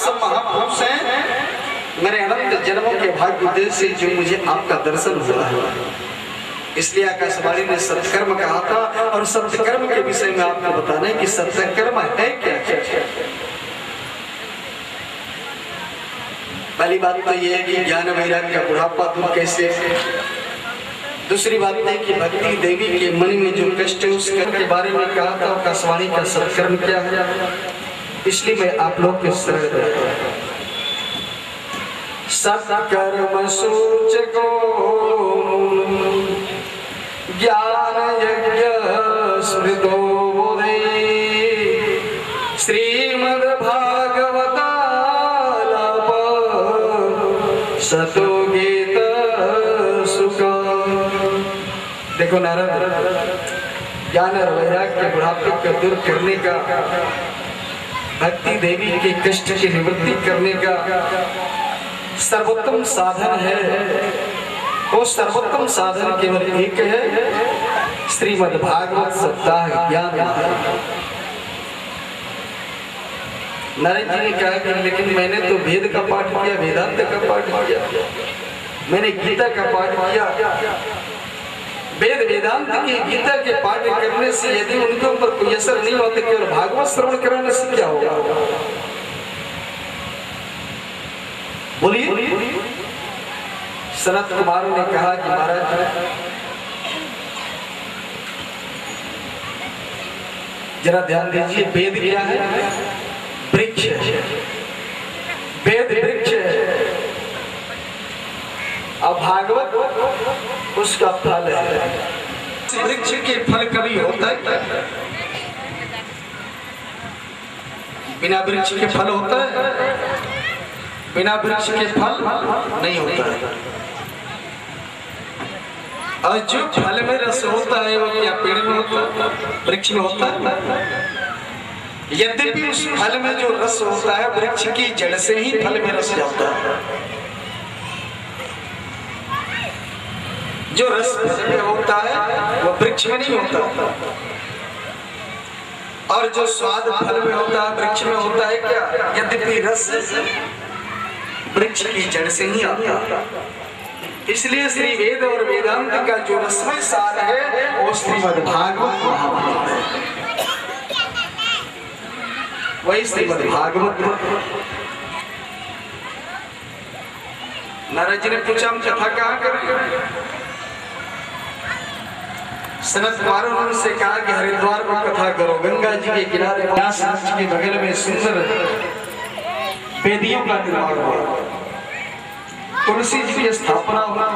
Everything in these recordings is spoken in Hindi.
सब महापुरुष हैं, मेरे अनंत जन्मों के भाग्य उद्देश्य से जो मुझे आपका दर्शन हुआ है, इसलिए आकाशवाणी ने सत्कर्म कहा था। और सत्कर्म के विषय में आपको बताना है कि सत्कर्म है क्या। पहली बात तो यह है कि ज्ञान वैराग्य का बुढ़ापा दूर कैसे। दूसरी बात है कि भक्ति देवी के मन में जो कष्ट है उस कर्म के बारे में कहा था। आकाशवाणी का सत्कर्म क्या है, इसलिए मैं आप लोग के शरण सत्कर्म सूचको ज्ञान यज्ञ स्मृतो बोधे श्रीमद् भागवतालाप सतो गीत सुखा। देखो नारद, ज्ञान और वैराग्य के बुढ़ापे को दूर करने का, भक्ति देवी के कष्ट की निवृत्ति करने का सर्वोत्तम साधन है। वो सर्वोत्तम साधन केवल एक है, श्रीमद् भागवत सप्ताह ज्ञान। नारायण जी ने कहा कि लेकिन मैंने तो वेद का पाठ किया, वेदांत का पाठ किया, मैंने गीता का पाठ किया। वेद वेदांत की गीता के पाठ करने से यदि उनके ऊपर कोई असर नहीं होता, केवल भागवत श्रवण कराने से क्या होगा? बोलिए। सनत कुमार ने कहा कि महाराज जरा ध्यान दीजिए, वेद क्या है? वृक्ष है। वेद वृक्ष है और भागवत उसका फल है। वृक्ष के फल कभी होता है क्या? बिना वृक्ष के फल होता है? बिना वृक्ष के फल नहीं होता है। और जो फल में रस होता है वो क्या पेड़ में होता है, वृक्ष में होता है? यद्यपि उस फल में जो रस होता है वृक्ष की जड़ से ही फल में रस जाता है। जो रस फल में होता है वो वृक्ष में नहीं होता, और जो स्वाद फल में होता है वृक्ष में होता है क्या? यद्यपि रस वृक्ष की जड़ से ही आता है। इसलिए श्री वेद और वेदांत का जो रसमय सार है वो श्रीमद् भागवत महाभारत है। वही श्रीमद् भागवत। नारद जी ने पूछा हम कथा कहाँ करें? सनत कुमार ने उनसे कहा कि हरिद्वार में कथा करो, गंगा जी के किनारे व्यास जी के बगल में सुंदर वेदियों का निर्माण हुआ, तुलसी जी की स्थापना हुआ।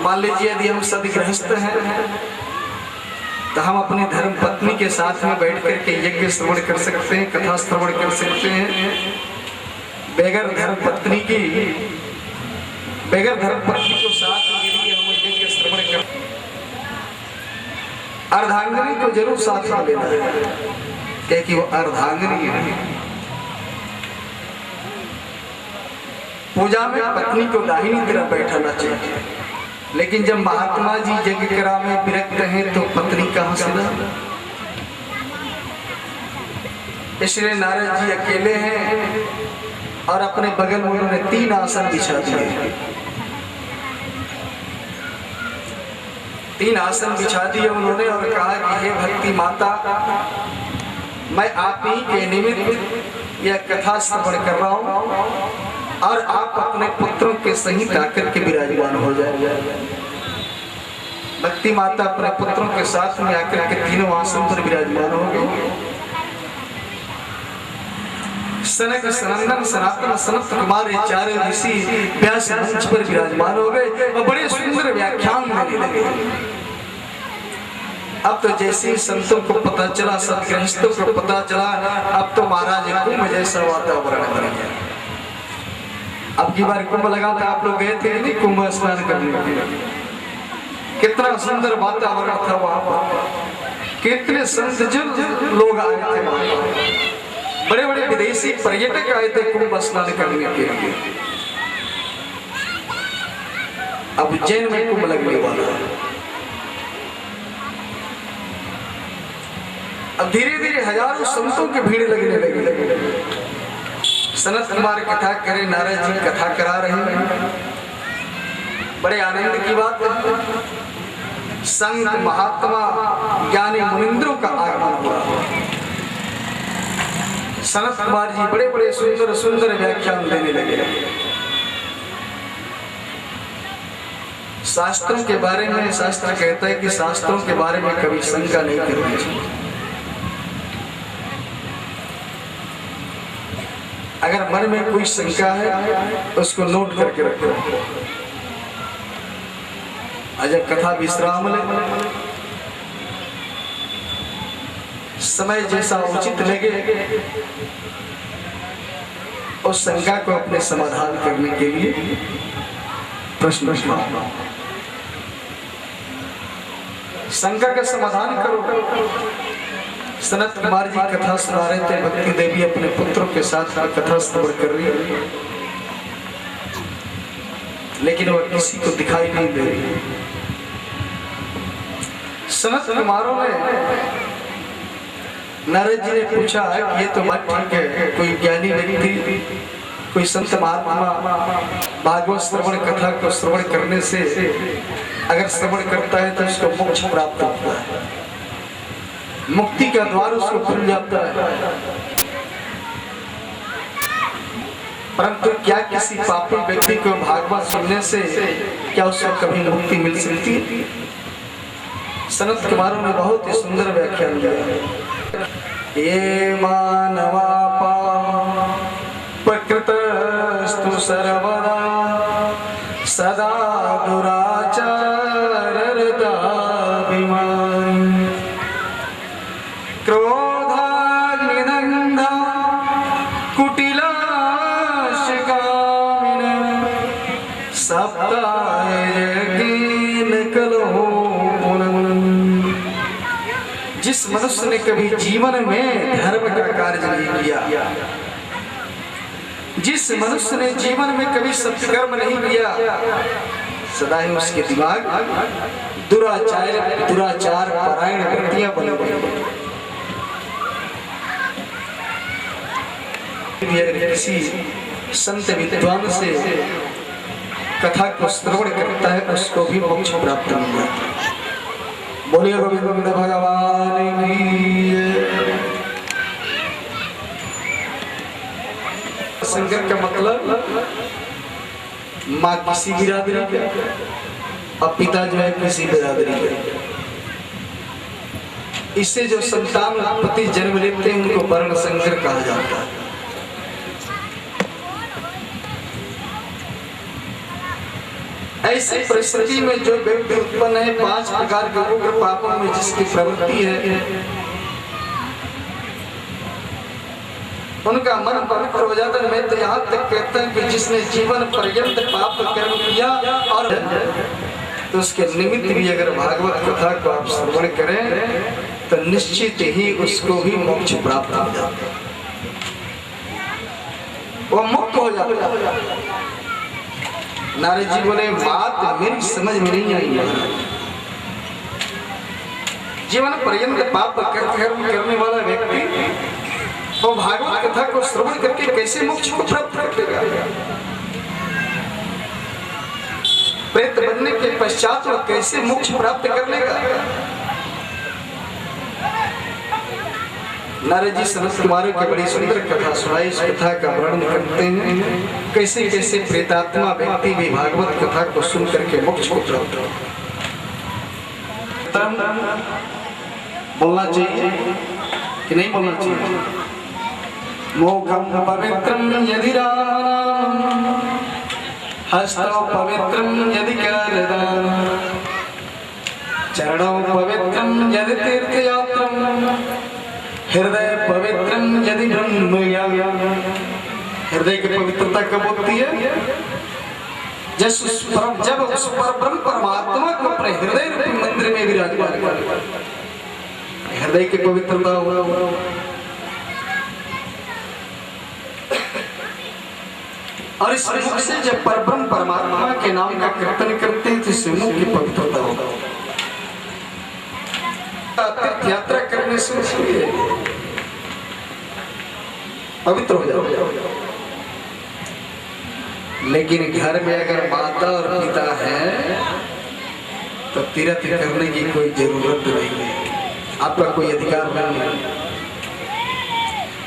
मान लीजिए यदि हम सदगृहस्थ हैं तो हम अपनी धर्म पत्नी के साथ में बैठ करके यज्ञ श्रवण कर सकते हैं, कथा श्रवण कर सकते हैं। बगैर धर्म पत्नी को साथ में हम यज्ञ श्रवण कर। अर्धांगिनी को जरूर साथ में लेना है, क्योंकि वो अर्धांगिनी है। पूजा में पत्नी को दाहिनी तरफ बैठाना चाहिए, लेकिन जब महात्मा जी यज्ञ करा में विरक्त हैं तो पत्नी कहां से ना। इसलिए नारद जी अकेले हैं और अपने बगल में उन्होंने 3 आसन बिछा दिए। 3 आसन बिछा दिए उन्होंने और कहा कि हे भक्ति माता, मैं आप ही के निमित्त यह कथा श्रवण कर रहा हूं और आप अपने पुत्रों के सहित आकर के विराजमान हो जाए। भक्ति माता अपने पुत्रों के साथ में आकर के 3 आसन पर विराजमान हो गए। सनक सनंदन सनातन सनत कुमार 4 ऋषि व्यास मंच पर विराजमान हो गए और बड़े सुंदर व्याख्यान देने लगे। अब तो जैसे ही संतों को पता चला, सदगृहस्थों को पता चला, अब तो महाराज कुंभ जैसा वातावरण बन गया। अब की बार कुंभ लगा था, आप लोग गए थे नहीं कुंभ स्नान करने के लिए? कितना सुंदर वातावरण था वहां पर, कितने संत जन लोग आए थे वहां पर। बड़े बड़े विदेशी पर्यटक आए थे कुंभ स्नान करने के लिए। अब उज्जैन में कुंभ लगने वाला है। अब धीरे धीरे हजारों संतों की भीड़ लगने लगी। सनत कुमार कथा करे, नारद जी कथा करा रहे हैं। बड़े आनंद की बात है, संत महात्मा ज्ञानी मुनिंद्रों का आगमन हुआ। सनत कुमार जी बड़े बड़े सुंदर सुंदर व्याख्यान देने लगे। शास्त्रों के बारे में शास्त्र कहता है कि शास्त्रों के बारे में कभी शंका नहीं करनी चाहिए। अगर मन में कोई शंका है उसको नोट करके रखो। जब कथा विश्राम ले, समय जैसा उचित लगे उस शंका को अपने समाधान करने के लिए प्रश्न उठाओ। शंका का समाधान करो। सनत कुमार जी कथा सुना रहे थे, भक्ति देवी अपने पुत्रों के साथ कथा श्रवण कर रही है, लेकिन वह किसी को दिखाई नहीं दे रही। सनत कुमारों ने नारद जी ने पूछा कि ये तो बात ठीक है, कोई ज्ञानी व्यक्ति, कोई संत महात्मा भागवत श्रवण कथा को श्रवण करने से अगर श्रवण करता है तो उसको मोक्ष प्राप्त होता है, मुक्ति का द्वार उसको खुल जाता है। परंतु क्या किसी पापी व्यक्ति को भागवत सुनने से क्या उसको कभी मुक्ति मिल सकती है? सनत कुमारों ने बहुत ही सुंदर व्याख्यान दिया। ये मानवापा प्रकृतस्तु सर्वदा सदा दुराचाररताभिमानी क्रोधाग्निदग्धा कुटिलाशकामिन सप्तायज्ञेन कलो। जिस मनुष्य ने कभी जीवन में धर्म का कार्य नहीं किया, जिस मनुष्य ने जीवन में कभी सत्कर्म नहीं किया, सदा ही उसके दिमाग दुराचार परायण वृत्तियां बन गई। किसी संत विद्वान से कथा को श्रवण करता है उसको भी मोक्ष प्राप्त नहीं होता। बोलिए गोविंद भगवान की। संकर का मतलब माँ किसी बिरादरी का और पिता जो है किसी बिरादरी का। इससे जो संतान उत्पत्ति जन्म लेते हैं उनको वर्ण संकर कहा जाता है। ऐसी परिस्थिति में जो व्यक्ति उत्पन्न है 5 प्रकार के उग्र पापों में जिसकी प्रवृत्ति है, उनका मन पवित्र हो जाता है। मैं तो यहाँ तक कहता हूँ कि जिसने जीवन पर्यंत पाप कर्म किया और तो उसके निमित्त भी अगर भागवत कथा को आप श्रवण करें तो निश्चित ही उसको भी मोक्ष प्राप्त हो जाता है, वो मुक्त हो जाता है। नारद जी बोले बात मेरी समझ में नहीं आई। जीवन पर्यंत पाप कर्म करने वाला व्यक्ति तो भागवत कथा को श्रवण करके कैसे मोक्ष को प्राप्त करेगा? प्रेत बनने के पश्चात वो कैसे मोक्ष प्राप्त कर लेगा? नारद जी सनत कुमार की बड़ी सुंदर कथा सुनाई। इस कथा का वर्णन करते हैं कैसे कैसे प्रेतात्मा व्यक्ति भी भागवत कथा को सुन करके मोक्ष को प्राप्त हो। बोलना चाहिए कि नहीं बोलना चाहिए? मोक्षम पवित्रम यदि राम हस्तौ पवित्रम यदि करदान चरणौ पवित्रम यदि तीर्थयात्रम हृदय पवित्रम यदि ब्रह्मज्ञान। हृदय की पवित्रता कब होती है? जब उस परब्रह्म परमात्मा को अपने हृदय रूपी मंदिर में विराजमान कर हृदय की पवित्रता हो। और इस मुख से जब परब्रह्म परमात्मा के नाम का कीर्तन करते हैं तो इससे मुख की पवित्रता होगा। तीर्थ यात्रा करने से पवित्र हो जाओ। लेकिन घर में अगर माता और पिता है तो तीर्थ करने की कोई जरूरत नहीं है, आपका कोई अधिकार नहीं है।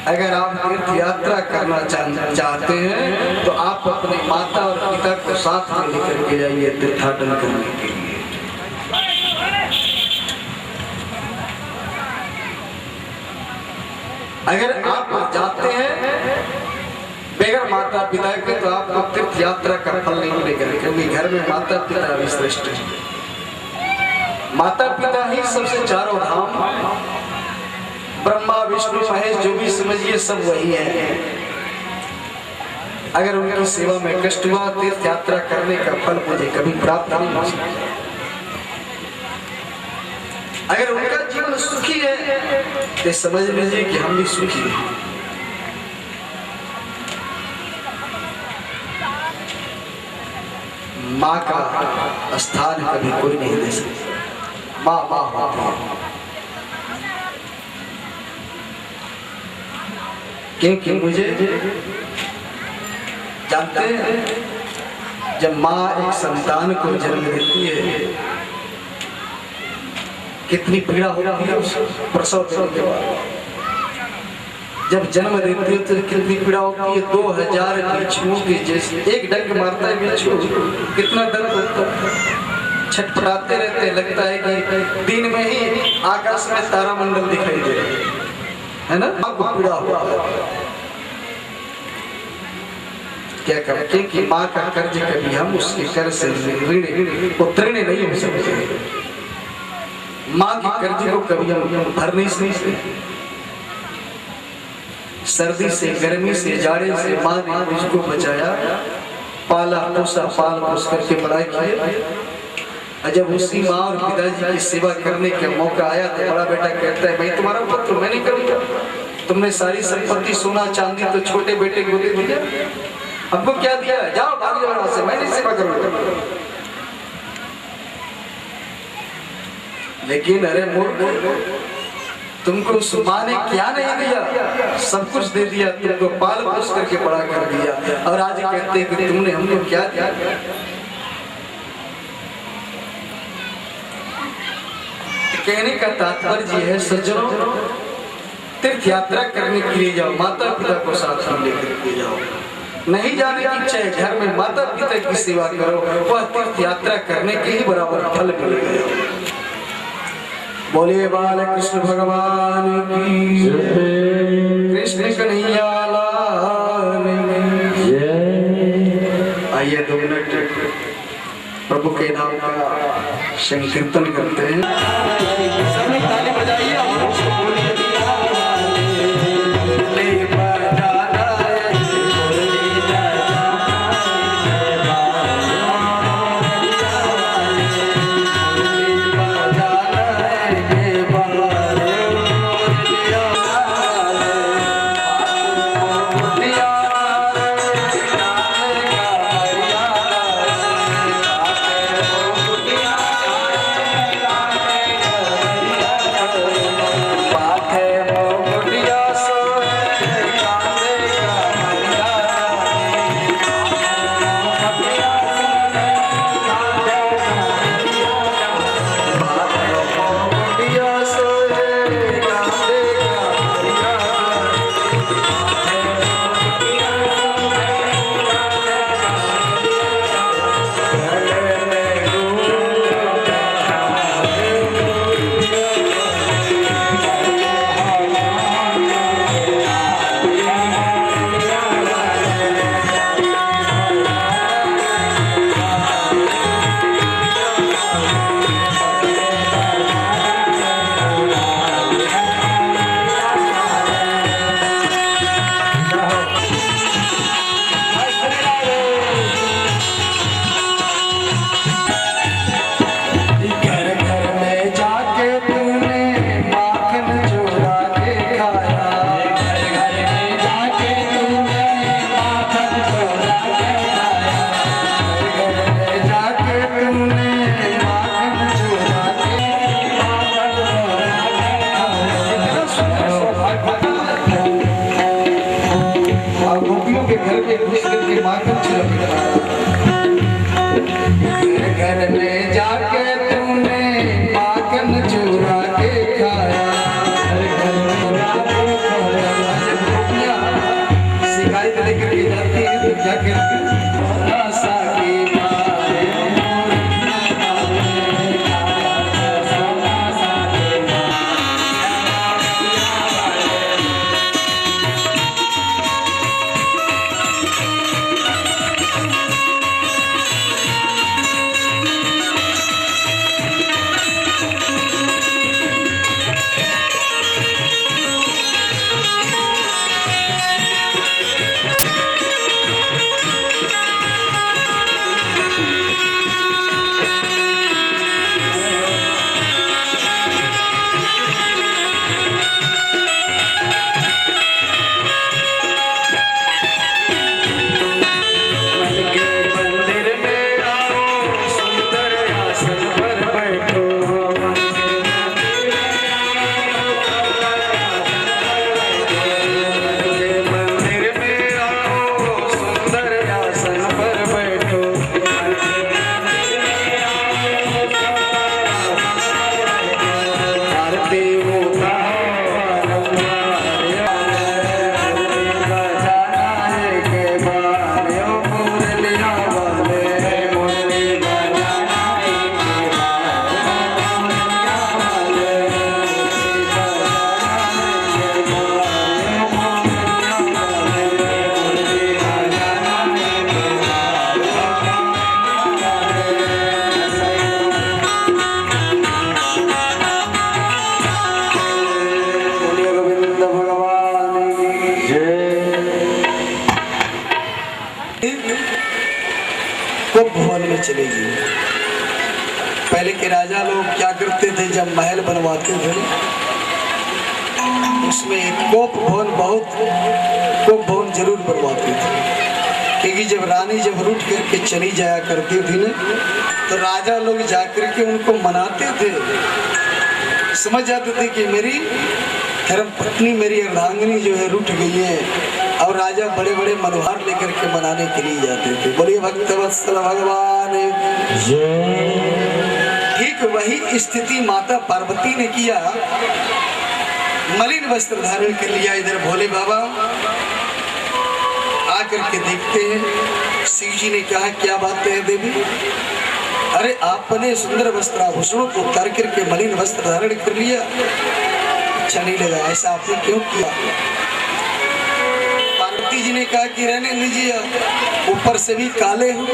अगर आप तीर्थ यात्रा करना चाहते हैं तो आप अपने माता और पिता को साथ में लेकर के जाइए तीर्थाटन करने के लिए। अगर आप जाते हैं बगैर माता पिता के तो आपको तीर्थ यात्रा का फल नहीं मिलेगा, क्योंकि घर में माता पिता भी श्रेष्ठ है। माता पिता ही सबसे चारों धाम, ब्रह्मा विष्णु महेश जो भी समझिए सब वही है। अगर उनकी सेवा में कष्ट हुआ तीर्थ यात्रा करने का फल मुझे कभी प्राप्त नहीं हो सकता। अगर उनका जीवन सुखी है तो समझ लीजिए कि हम भी सुखी हैं। माँ का स्थान कभी कोई नहीं दे सकता। माँ माँ होती है, क्योंकि मुझे जानते हैं जब माँ एक संतान को जन्म देती है कितनी पीड़ा होती है उस प्रसव के बाद। जब जन्म देती है तो कितनी पीड़ा होती है। 2000 बिच्छुओं के जैसे एक डंक मारता है बिच्छू, कितना दर्द होता है। छटपटाते रहते हैं, लगता है कि दिन में ही आकाश में तारामंडल दिखाई दे रहा है ना। आपको पीड़ा हुआ क्या करें, क्योंकि माँ का कर्ज कभी हम उसके कर्ज से ऋण नहीं हो सकते। माँ के कर्ज को कभी हम भर नहीं सकते। सर्दी से, गर्मी से, जाड़े से माँ ने मुझको बचाया, पाला पोसा, पाल पोस करके बड़ा किया। जब उसी माँ और पिताजी की सेवा करने का मौका आया तो बड़ा बेटा कहता है मैं तुम्हारा पुत्र मैं नहीं करूँगा। तुमने सारी संपत्ति सोना चांदी तो छोटे बेटे को दे दिया, हमको क्या दिया, जाओ भाग जाओ वहां से, मैं नहीं सेवा करूँगा। लेकिन अरे मूर्ख, तुमको उस माँ ने क्या नहीं दिया, सब कुछ दे दिया, तुमको पाल पोस करके बड़ा कर दिया, और आज कहते हैं कि तुमने हमको क्या दिया। कहने का तात्पर्य है सज्जनों, तीर्थ यात्रा करने के लिए जाओ, माता पिता को साथ में लेकर के जाओ। नहीं जाने की इच्छा है, घर में माता पिता की सेवा करो, वह तीर्थ यात्रा करने के ही बराबर फल मिलेगा। बोलिए बाल कृष्ण भगवान की जय, कृष्ण कन्हैया लाल की जय। आइए 2 मिनट प्रभु के नाम का संकीर्तन करते हैं। सभी ताली बजाइए और उसको बोलिए। गोपियों के घर में घुस करके माखन छिड़क घर में जाके तूने माखन चुरा के खाया, शिकायत लेकर के जाती है तो क्या कहते हैं, चलेगी। पहले के राजा लोग क्या करते थे, जब महल बनवाते थे उसमें कोप भवन जरूर बनवाते थे, क्योंकि जब रानी जब रूठ करके चली जाया करती थी ना, तो राजा लोग जाकर के उनको मनाते थे, समझ जाते थे कि मेरी धर्म पत्नी मेरी अर्धांगिनी जो है रूठ गई है, और राजा बड़े बड़े मनोहार लेकर के मनाने के लिए जाते थे। बोलिए भक्तवत्सल भगवान। ठीक वही स्थिति माता पार्वती ने किया, मलिन वस्त्र धारण कर लिया। इधर भोले बाबा आकर के देखते हैं, शिव जी ने कहा क्या बात है देवी, अरे आपने सुंदर वस्त्र आभूषणों को उतार करके मलिन वस्त्र धारण कर लिया, अच्छा नहीं लगा, ऐसा आपने क्यों किया? पार्वती जी ने कहा कि रहने दीजिए, ऊपर से भी काले हो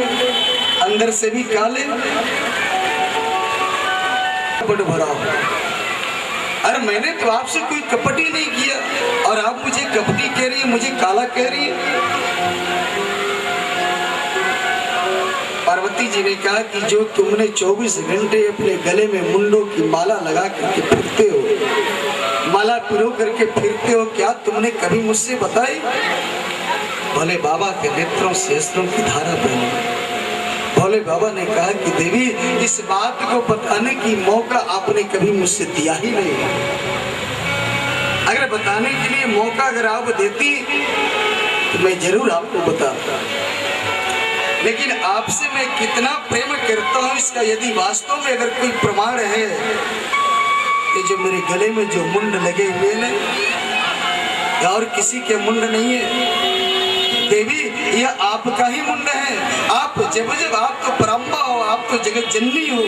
अंदर से भी काले, कपट भरा हो। अरे मैंने तो आपसे कोई कपट ही नहीं किया, और आप मुझे कपटी कह रही है, मुझे काला कह रही है। पार्वती जी ने कहा कि जो तुमने 24 घंटे अपने गले में मुंडों की माला लगा करके फिरते हो, माला पिरो करके फिरते हो, क्या तुमने कभी मुझसे बताई? भोले बाबा के नेत्रों से अश्रुओं की धारा बही। भोले बाबा ने कहा कि देवी, इस बात को बताने की मौका आपने कभी मुझसे दिया ही नहीं। अगर बताने के लिए मौका अगर आप देती तो मैं जरूर आपको बताता, लेकिन आपसे मैं कितना प्रेम करता हूँ इसका यदि वास्तव में अगर कोई प्रमाण है, ये जो मेरे गले में जो मुंड लगे हुए हैं और किसी के मुंड नहीं है देवी, यह आपका ही मुंड है। आप जब आप तो परम्बा हो, आप तो जगत जननी हो,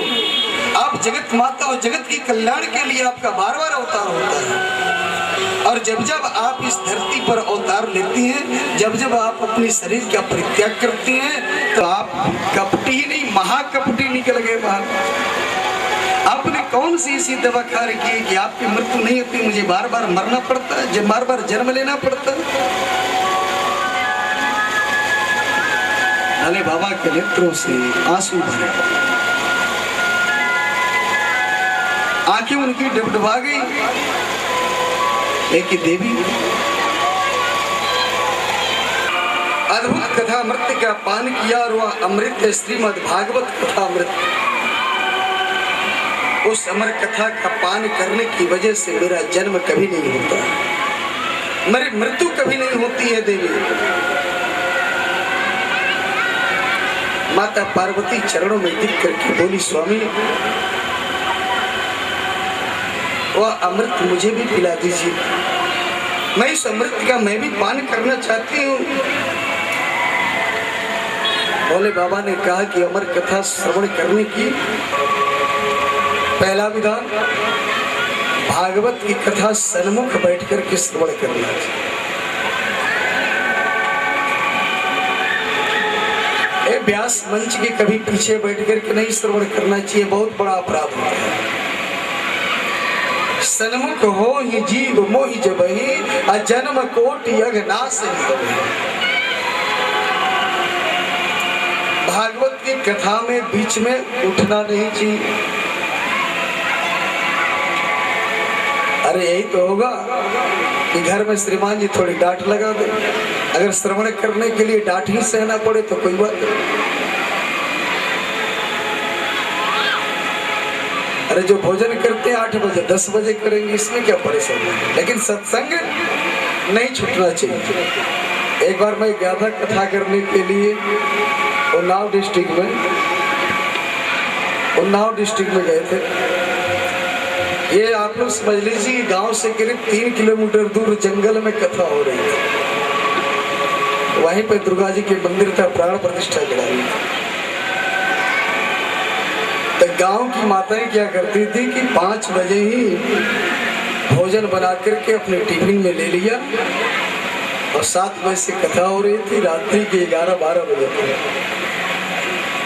आप जगत माता हो, जगत की कल्याण के लिए आपका बार बार अवतार होता है। और जब जब आप इस धरती पर अवतार लेती हैं, जब जब आप अपने शरीर का परित्याग करती हैं, तो आप कपटी ही नहीं महाकपटी निकल गए बाहर। आपने कौन सी ऐसी दवा खा रखी है कि आपकी मृत्यु नहीं होती, मुझे बार बार मरना पड़ता है, जब बार बार जन्म लेना पड़ता है? भोले बाबा के नेत्रों से आंसू भरे, आंखें उनकी डबडबा गई। एक देवी अद्भुत कथा अमृत का पान किया, और वह अमृत श्रीमद् भागवत कथा अमृत, उस अमर कथा का पान करने की वजह से मेरा जन्म कभी नहीं होता, मेरी मृत्यु कभी नहीं होती है देवी। माता पार्वती चरणों में टिक करके बोली, स्वामी वह अमृत मुझे भी पिला दीजिए, मैं इस अमृत का मैं भी पान करना चाहती हूँ। भोले बाबा ने कहा कि अमर कथा श्रवण करने की पहला विधान भागवत की कथा सन्मुख बैठ करके श्रवण करना चाहिए। व्यास मंच के कभी पीछे बैठ करके नहीं श्रवण करना चाहिए, बहुत बड़ा अपराध होता है। सन्मुख हो ही जीव मोहि जबहि, अजन्म कोटि अघनाश भागवत की कथा में बीच में उठना नहीं चाहिए। अरे यही तो होगा कि घर में श्रीमान जी थोड़ी डांट लगा दे, अगर श्रवण करने के लिए डांट ही सहना पड़े तो कोई बात नहीं। अरे जो भोजन करते हैं 8 बजे 10 बजे करेंगे, इसमें क्या परेशानी है, लेकिन सत्संग नहीं छूटना चाहिए। एक बार मैं गया था कथा करने के लिए उन्नाव डिस्ट्रिक्ट में गए थे। ये आप लोग समझ लीजिए गांव से करीब 3 किलोमीटर दूर जंगल में कथा हो रही थी। वहीं पे दुर्गा जी के मंदिर था, प्राण प्रतिष्ठा करा रही थी। तो गांव की माताएं क्या करती थी कि 5 बजे ही भोजन बना करके अपने टिफिन में ले लिया और 7 बजे से कथा हो रही थी, रात्रि के 11-12 बजे तक,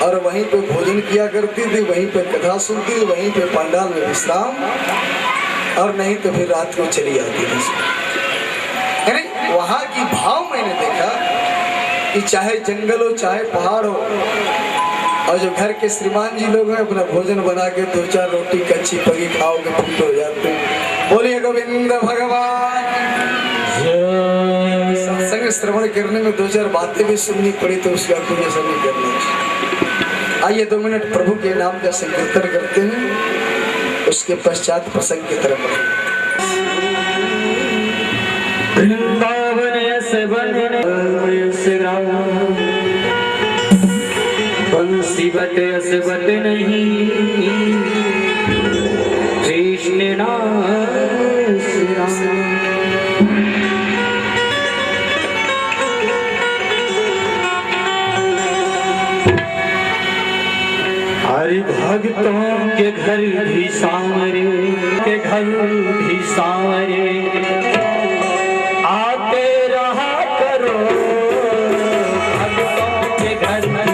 और वहीं पे भोजन किया करती थी, वहीं पे कथा सुनती थी, वहीं पे पंडाल में विश्राम, और नहीं तो फिर रात को चली आती थी। यानी वहां की भाव मैंने देखा कि चाहे जंगल हो चाहे पहाड़ हो, और जो घर के श्रीमान जी लोग हैं अपना भोजन बना के 2-4 रोटी कच्ची पकी खाओगे फिट हो जाते। बोलिए गोविंद भगवान। सत्संग श्रवण करने में 2-4 बातें भी सुननी पड़ी तो उसका कोई असर नहीं करना चाहिए। आइए 2 मिनट प्रभु के नाम का संकीर्तन करते हैं, उसके पश्चात प्रसंग की तरफ बट असबट नहीं कृष्ण हरि भक्तों के घर भी सांवरे के घर भी सांवरे आते रहा करो, भक्तों के घर भी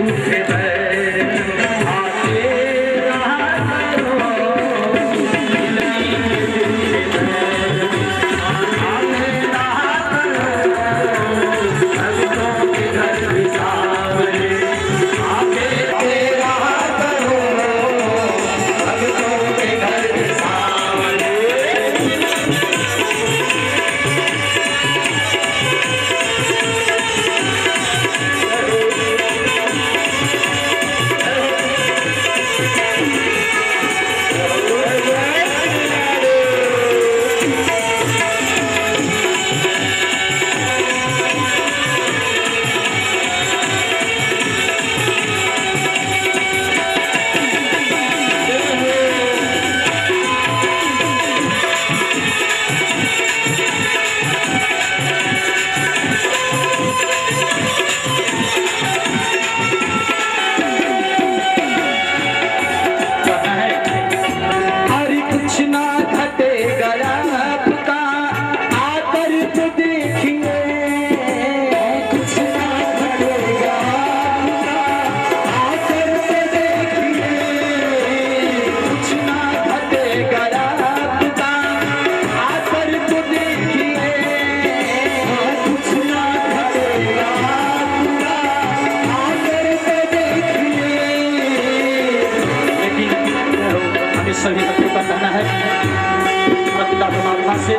झूठे बैर आते रहा करो, नहीं के झूठे बैर आते रहा करो, भक्तों के घर भी सावरे आते रहा करो, भक्तों के घर भी सावरे। सभी बच्चों का कहना है प्रतिभा परमात्मा से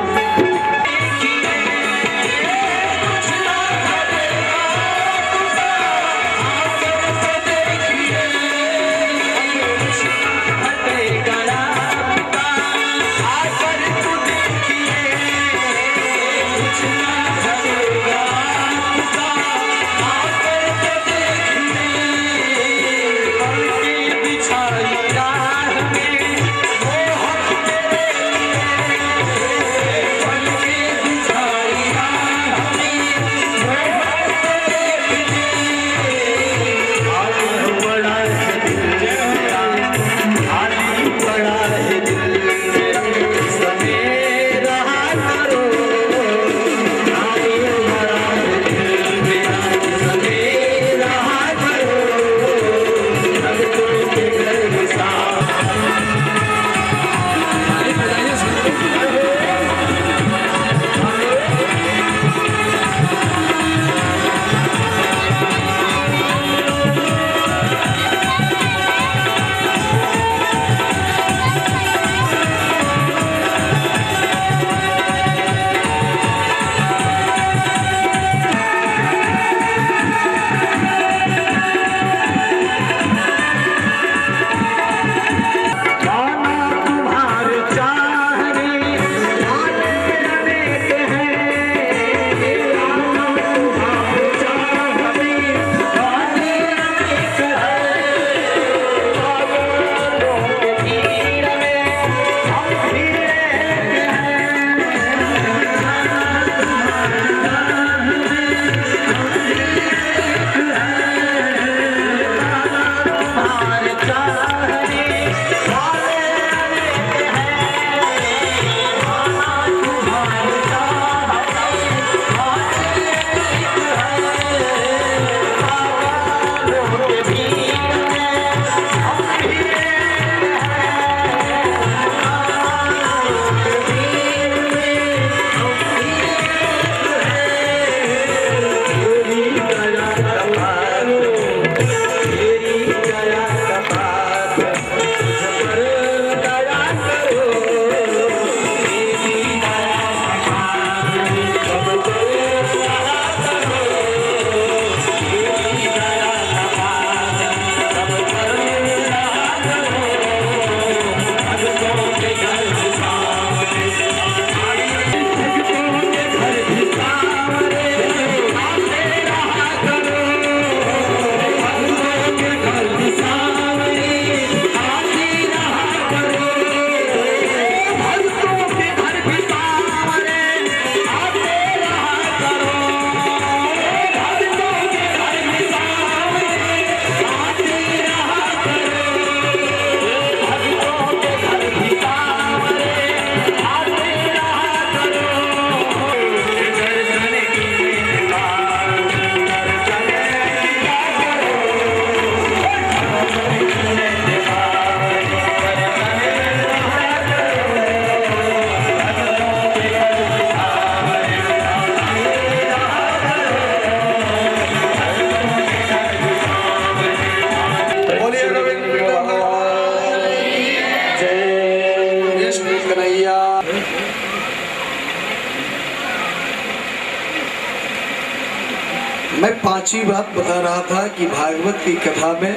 पांचवी बात बता रहा था कि भागवत की कथा में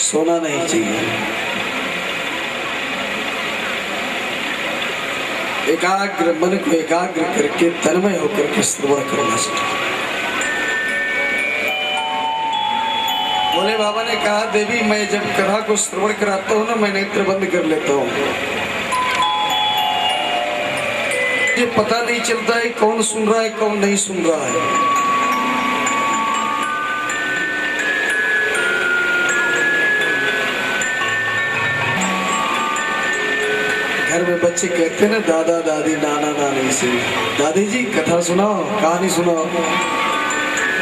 सोना नहीं चाहिए, एकाग्र मन को एकाग्र करके तन्मय होकर के श्रवण करना चाहिए। भोले बाबा ने कहा, देवी मैं जब कथा को श्रवण कराता हूँ ना, मैं नेत्र बंद कर लेता हूँ, ये पता नहीं चलता है कौन सुन रहा है कौन नहीं सुन रहा है। घर में बच्चे कहते हैं ना, दादा दादी नाना नानी से, दादी जी कथा सुनाओ, कहानी सुनाओ।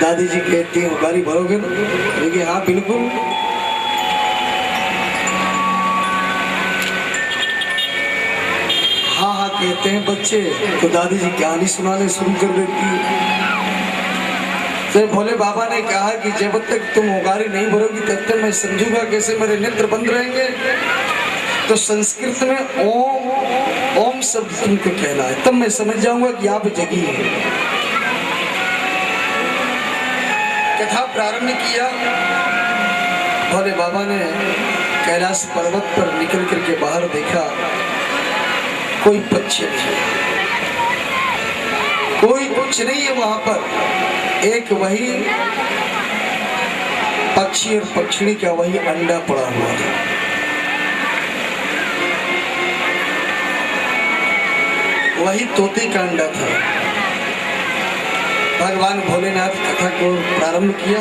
दादी जी कहती है गाड़ी भरोगे ना, लेकिन हाँ बिल्कुल। हाँ हाँ कहते हैं बच्चे, तो दादी जी कहानी सुनाने शुरू कर देती है। तो भोले बाबा ने कहा कि जब तक तुम उगारी नहीं भरोगी तब तक मैं समझूंगा कैसे मेरे नेत्र बंद रहेंगे। तो संस्कृत में ओम शब्द तुमको कहना है, तब मैं समझ जाऊंगा कि आप जगी है। कथा प्रारंभ किया। भोले बाबा ने कैलाश पर्वत पर निकल करके बाहर देखा, कोई पक्षी नहीं, कोई कुछ नहीं है वहां पर। एक वही पक्षी और पक्षिणी का वही अंडा पड़ा हुआ था। वही तोते का अंडा था। भगवान भोलेनाथ कथा को प्रारंभ किया।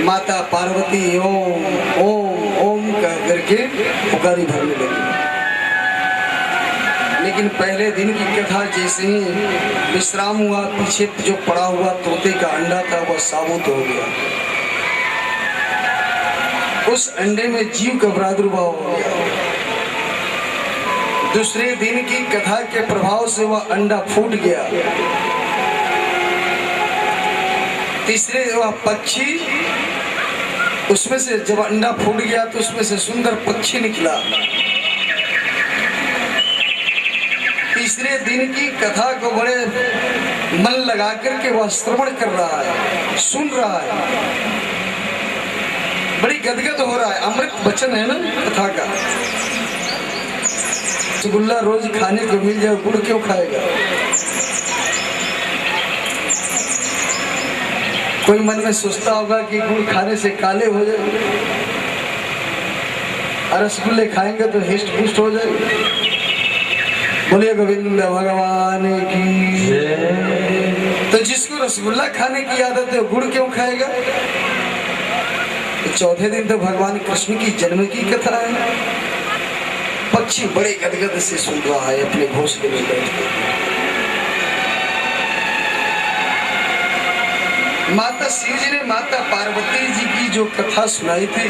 माता पार्वती ओम ओम ओम कह करके पुकारी भरने लगी। लेकिन पहले दिन की कथा जैसे ही विश्राम हुआ, पीछे जो पड़ा हुआ तोते का अंडा था वह साबुत हो गया। उस अंडे में जीव का प्रादुर्भाव हो गया। दूसरे दिन की कथा के प्रभाव से वह अंडा फूट गया। तीसरे वह पक्षी, उसमें से जब अंडा फूट गया तो उसमें से सुंदर पक्षी निकला। तीसरे दिन की कथा को बड़े मन लगा करके वह श्रवण कर रहा है, सुन रहा है, बड़ी गदगद हो रहा है। अमृत वचन है ना कथा का। रसगुल्ला रोज खाने को मिल जाए, गुड़ क्यों खाएगा? कोई मन में सोचता होगा कि गुड़ खाने से काले हो जाए, और रसगुल्ले खाएंगे तो हिस्ट पुष्ट हो जाए। बोलिए गोविंद भगवान की। तो जिसको रसगुल्ला खाने की आदत है गुड़ क्यों खाएगा? तो चौथे दिन तो भगवान कृष्ण की जन्म की कथा है। पक्षी बड़े गदगद से सुन रहा है अपने घोंसले में बैठकर। माता शिव जी ने माता पार्वती जी की जो कथा सुनाई थी,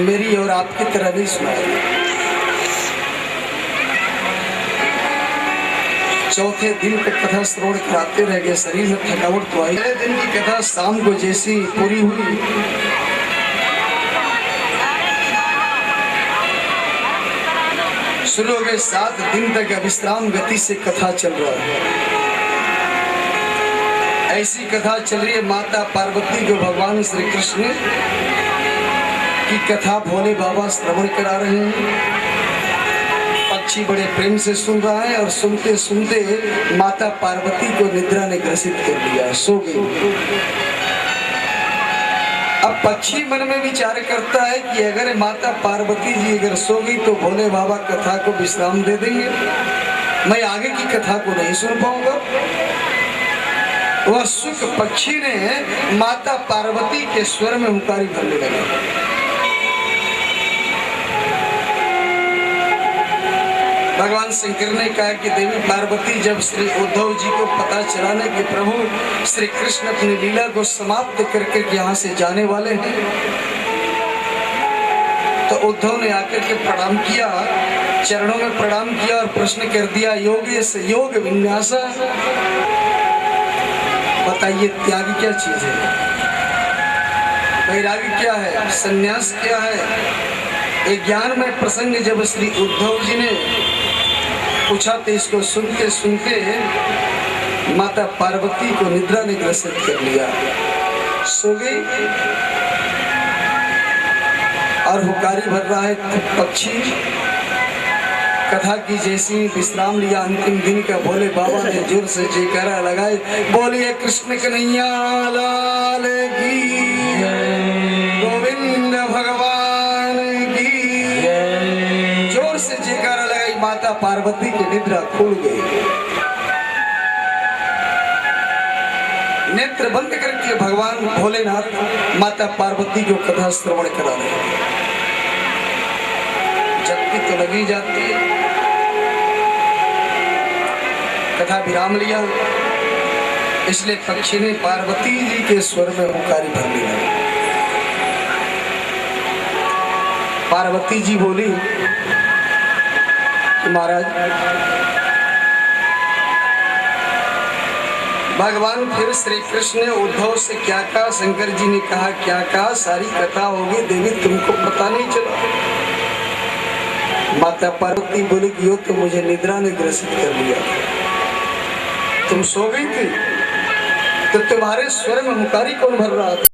मेरी और आपकी तरह नहीं सुनाई। चौथे दिन तक कथा श्रवण कराते रह गए। शरीर में थकावट तो आई। पहले दिन की कथा शाम को जैसी पूरी हुई, शुरू हो गए। 7 दिन तक अविश्राम गति से कथा चल रहा है। ऐसी कथा चल रही है। माता पार्वती को भगवान श्री कृष्ण की कथा भोले बाबा श्रवण करा रहे हैं। पक्षी बड़े प्रेम से सुन रहा है, और सुनते सुनते माता पार्वती को निद्रा ने ग्रसित कर लिया, सो गई। अब पक्षी मन में विचार करता है कि अगर माता पार्वती जी अगर सो गई तो भोले बाबा कथा को विश्राम दे देंगे, मैं आगे की कथा को नहीं सुन पाऊंगा। वह सुख पक्षी ने माता पार्वती के स्वर में हुंकारी भरने लगा। भगवान शंकर ने कहा कि देवी पार्वती जब श्री उद्धव जी को पता चला ना कि प्रभु श्री कृष्ण अपनी लीला को समाप्त करके यहाँ से जाने वाले हैं, तो उद्धव ने आकर के प्रणाम किया, चरणों में प्रणाम किया और प्रश्न कर दिया, योगी से योग विन्यास। बताइए त्याग क्या चीज है, वैराग्य क्या है, संन्यास क्या है? एक ज्ञान में प्रसंग जब श्री उद्धव जी ने पूछा तो इसको सुनते सुनते माता पार्वती को निद्रा ने ग्रसित कर लिया, सो गई। और हुकारी भर रहा है पक्षी। कथा की जैसी विश्राम लिया, अंतिम दिन का भोले बाबा ने जोर से जयकारा लगाए, बोलिए कृष्ण कन्हैया लाल की, गोविंद भगवान की। जोर से जयकारा लगाई, माता पार्वती की निद्रा खुल गई। नेत्र बंद करके भगवान भोलेनाथ माता पार्वती को कथा श्रवण करा रहे। जबकि तो लगी जाती है, कथा विराम लिया, इसलिए पक्षी ने पार्वती जी के स्वर में हुंकारी भर लिया। पार्वती जी बोली कि महाराज, भगवान फिर श्री कृष्ण ने उद्धव से क्या कहा, शंकर जी ने कहा क्या कहा, सारी कथा होगी देवी, तुमको पता नहीं चला। माता पार्वती बोली कि यो तो मुझे निद्रा ने ग्रसित कर लिया, तुम सो गई थी तो तुम्हारे स्वर में हुंकारी कौन भर रहा था?